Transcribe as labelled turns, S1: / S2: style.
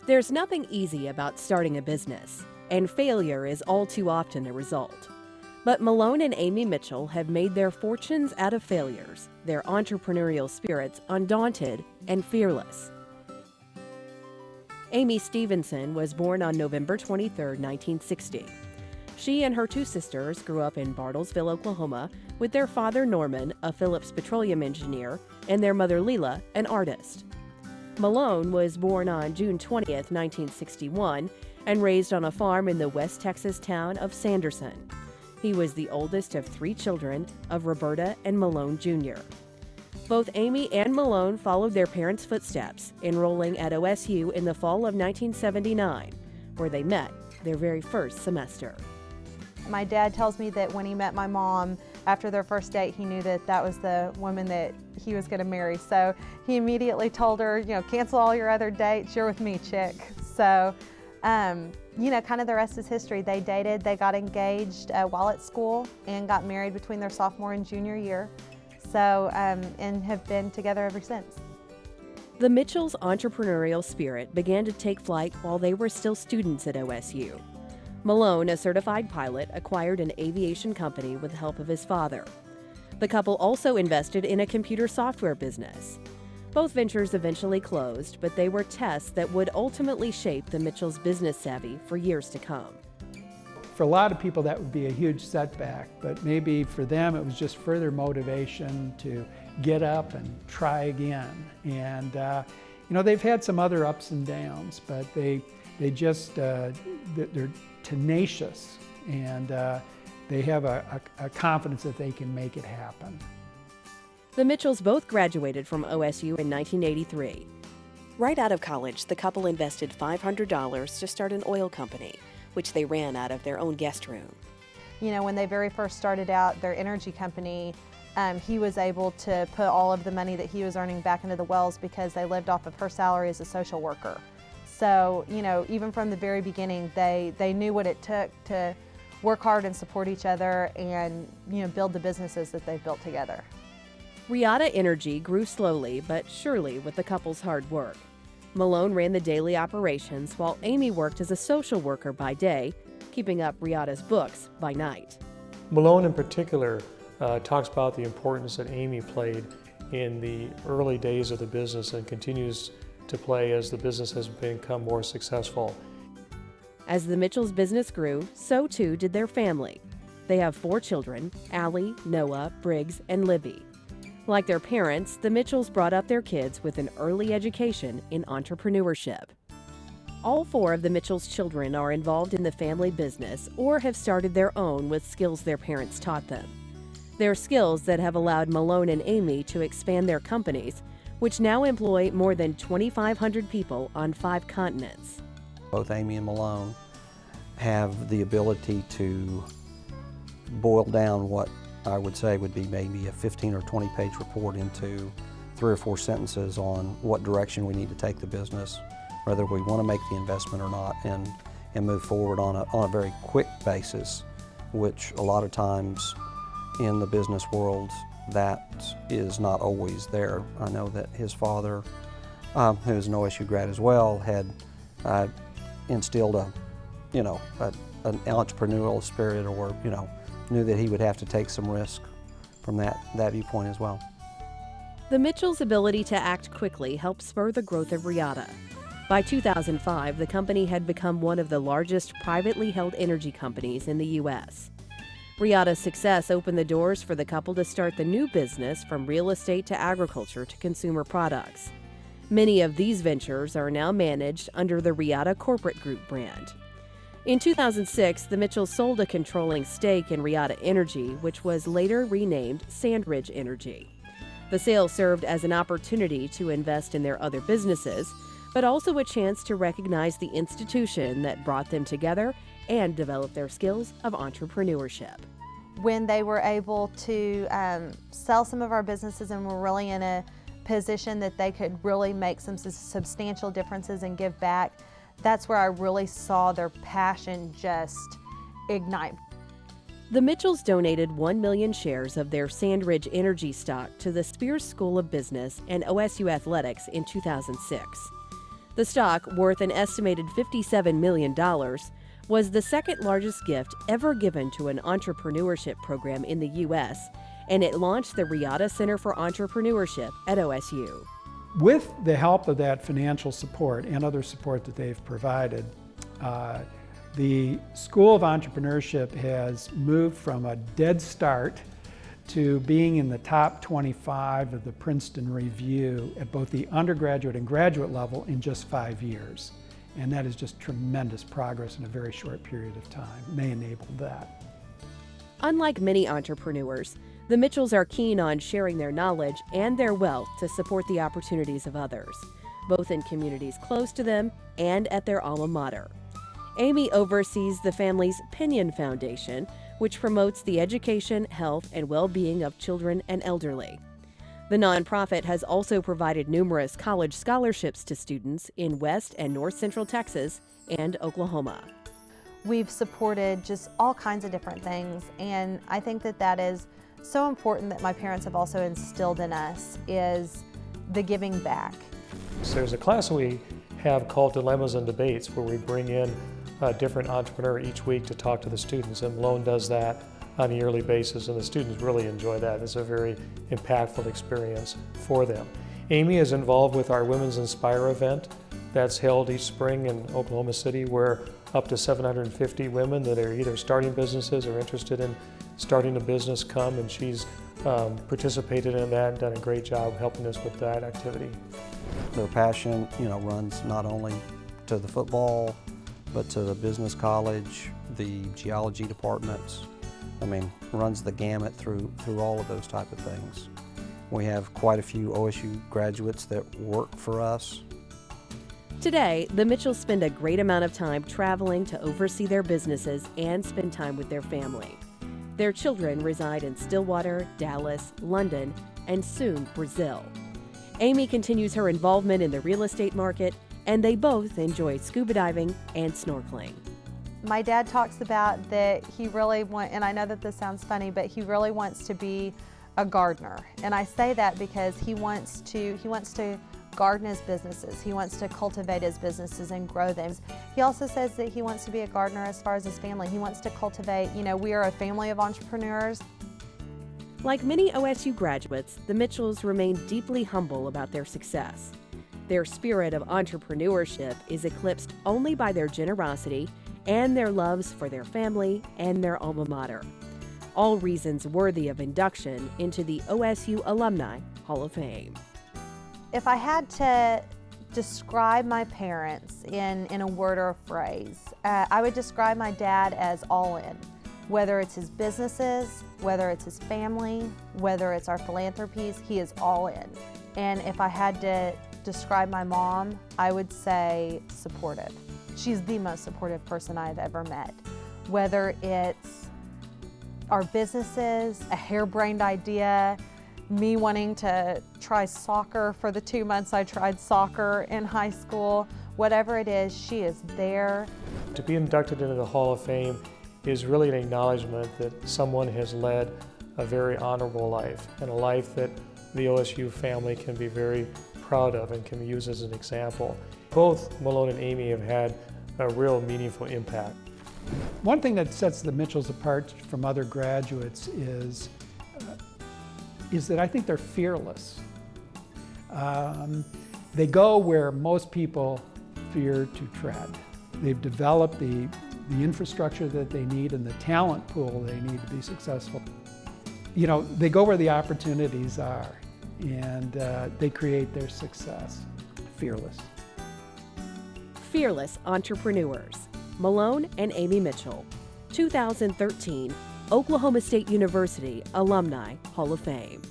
S1: There's nothing easy about starting a business, and failure is all too often a result. But Malone and Amy Mitchell have made their fortunes out of failures, their entrepreneurial spirits undaunted and fearless. Amy Stevenson was born on November 23, 1960. She and her two sisters grew up in Bartlesville, Oklahoma, with their father Norman, a Phillips petroleum engineer, and their mother Leela, an artist. Malone was born on June 20, 1961, and raised on a farm in the West Texas town of Sanderson. He was the oldest of three children of Roberta and Malone Jr. Both Amy and Malone followed their parents' footsteps, enrolling at OSU in the fall of 1979, where they met their very first semester.
S2: My dad tells me that when he met my mom, after their first date, he knew that that was the woman that he was going to marry. So he immediately told her, cancel all your other dates, you're with me, chick. So, kind of the rest is history. They dated, they got engaged while at school and got married between their sophomore and junior year. So, and have been together ever since.
S1: The Mitchells' entrepreneurial spirit began to take flight while they were still students at OSU. Malone, a certified pilot, acquired an aviation company with the help of his father. The couple also invested in a computer software business. Both ventures eventually closed, but they were tests that would ultimately shape the Mitchells' business savvy for years to come.
S3: For a lot of people, that would be a huge setback, but maybe for them it was just further motivation to get up and try again. And they've had some other ups and downs, but they're tenacious, and they have a confidence that they can make it happen.
S1: The Mitchells both graduated from OSU in 1983. Right out of college, the couple invested $500 to start an oil company, which they ran out of their own guest room.
S2: When they very first started out their energy company, he was able to put all of the money that he was earning back into the wells because they lived off of her salary as a social worker. So, even from the very beginning, they knew what it took to work hard and support each other and, build the businesses that they've built together.
S1: Riata Energy grew slowly but surely with the couple's hard work. Malone ran the daily operations while Amy worked as a social worker by day, keeping up Riata's books by night.
S4: Malone in particular talks about the importance that Amy played in the early days of the business and continues to play as the business has become more successful.
S1: As the Mitchells' business grew, so too did their family. They have 4 children, Allie, Noah, Briggs, and Libby. Like their parents, the Mitchells brought up their kids with an early education in entrepreneurship. All 4 of the Mitchells' children are involved in the family business or have started their own with skills their parents taught them. They're skills that have allowed Malone and Amy to expand their companies, which now employ more than 2,500 people on 5 continents.
S5: Both Amy and Malone have the ability to boil down what I would say would be maybe a 15 or 20 page report into 3 or 4 sentences on what direction we need to take the business, whether we want to make the investment or not, and move forward on a very quick basis, which a lot of times in the business world that is not always there. I know that his father, who is an OSU grad as well, had instilled an entrepreneurial spirit, or knew that he would have to take some risk from that viewpoint as well.
S1: The Mitchells' ability to act quickly helped spur the growth of Riata. By 2005, the company had become one of the largest privately held energy companies in the U.S. Riata's success opened the doors for the couple to start the new business from real estate to agriculture to consumer products. Many of these ventures are now managed under the Riata Corporate Group brand. In 2006, the Mitchells sold a controlling stake in Riata Energy, which was later renamed Sandridge Energy. The sale served as an opportunity to invest in their other businesses, but also a chance to recognize the institution that brought them together and develop their skills of entrepreneurship.
S2: When they were able to sell some of our businesses and were really in a position that they could really make some substantial differences and give back, that's where I really saw their passion just ignite.
S1: The Mitchells donated 1 million shares of their Sandridge Energy stock to the Spears School of Business and OSU Athletics in 2006. The stock, worth an estimated $57 million, was the second largest gift ever given to an entrepreneurship program in the U.S., and it launched the Riata Center for Entrepreneurship at OSU.
S3: With the help of that financial support and other support that they've provided, the School of Entrepreneurship has moved from a dead start to being in the top 25 of the Princeton Review at both the undergraduate and graduate level in just 5 years. And that is just tremendous progress in a very short period of time. And they enabled that.
S1: Unlike many entrepreneurs, the Mitchells are keen on sharing their knowledge and their wealth to support the opportunities of others, both in communities close to them and at their alma mater. Amy oversees the family's Pinion Foundation, which promotes the education, health, and well-being of children and elderly. The nonprofit has also provided numerous college scholarships to students in West and North Central Texas and Oklahoma.
S2: We've supported just all kinds of different things, and I think that that is so important that my parents have also instilled in us is the giving back.
S4: So there's a class we have called Dilemmas and Debates where we bring in a different entrepreneur each week to talk to the students, and Malone does that on a yearly basis, and the students really enjoy that. It's a very impactful experience for them. Amy is involved with our Women's Inspire event that's held each spring in Oklahoma City, where up to 750 women that are either starting businesses or interested in starting a business come, and she's participated in that and done a great job helping us with that activity.
S5: Their passion, runs not only to the football, but to the business college, the geology departments. Runs the gamut through all of those type of things. We have quite a few OSU graduates that work for us.
S1: Today, the Mitchells spend a great amount of time traveling to oversee their businesses and spend time with their family. Their children reside in Stillwater, Dallas, London, and soon Brazil. Amy continues her involvement in the real estate market, and they both enjoy scuba diving and snorkeling.
S2: My dad talks about that he really wants, and I know that this sounds funny, but he really wants to be a gardener. And I say that because he wants to garden his businesses. He wants to cultivate his businesses and grow them. He also says that he wants to be a gardener as far as his family. He wants to cultivate, we are a family of entrepreneurs.
S1: Like many OSU graduates, the Mitchells remain deeply humble about their success. Their spirit of entrepreneurship is eclipsed only by their generosity and their loves for their family and their alma mater. All reasons worthy of induction into the OSU Alumni Hall of Fame.
S2: If I had to describe my parents in a word or a phrase, I would describe my dad as all in. Whether it's his businesses, whether it's his family, whether it's our philanthropies, he is all in. And if I had to describe my mom, I would say supportive. She's the most supportive person I've ever met. Whether it's our businesses, a harebrained idea, me wanting to try soccer for the 2 months I tried soccer in high school, whatever it is, she is there.
S4: To be inducted into the Hall of Fame is really an acknowledgement that someone has led a very honorable life, and a life that the OSU family can be very proud of and can be used as an example. Both Malone and Amy have had a real meaningful impact.
S3: One thing that sets the Mitchells apart from other graduates is that I think they're fearless. They go where most people fear to tread. They've developed the infrastructure that they need and the talent pool they need to be successful. They go where the opportunities are, and they create their success. Fearless.
S1: Fearless entrepreneurs, Malone and Amy Mitchell, 2013 Oklahoma State University Alumni Hall of Fame.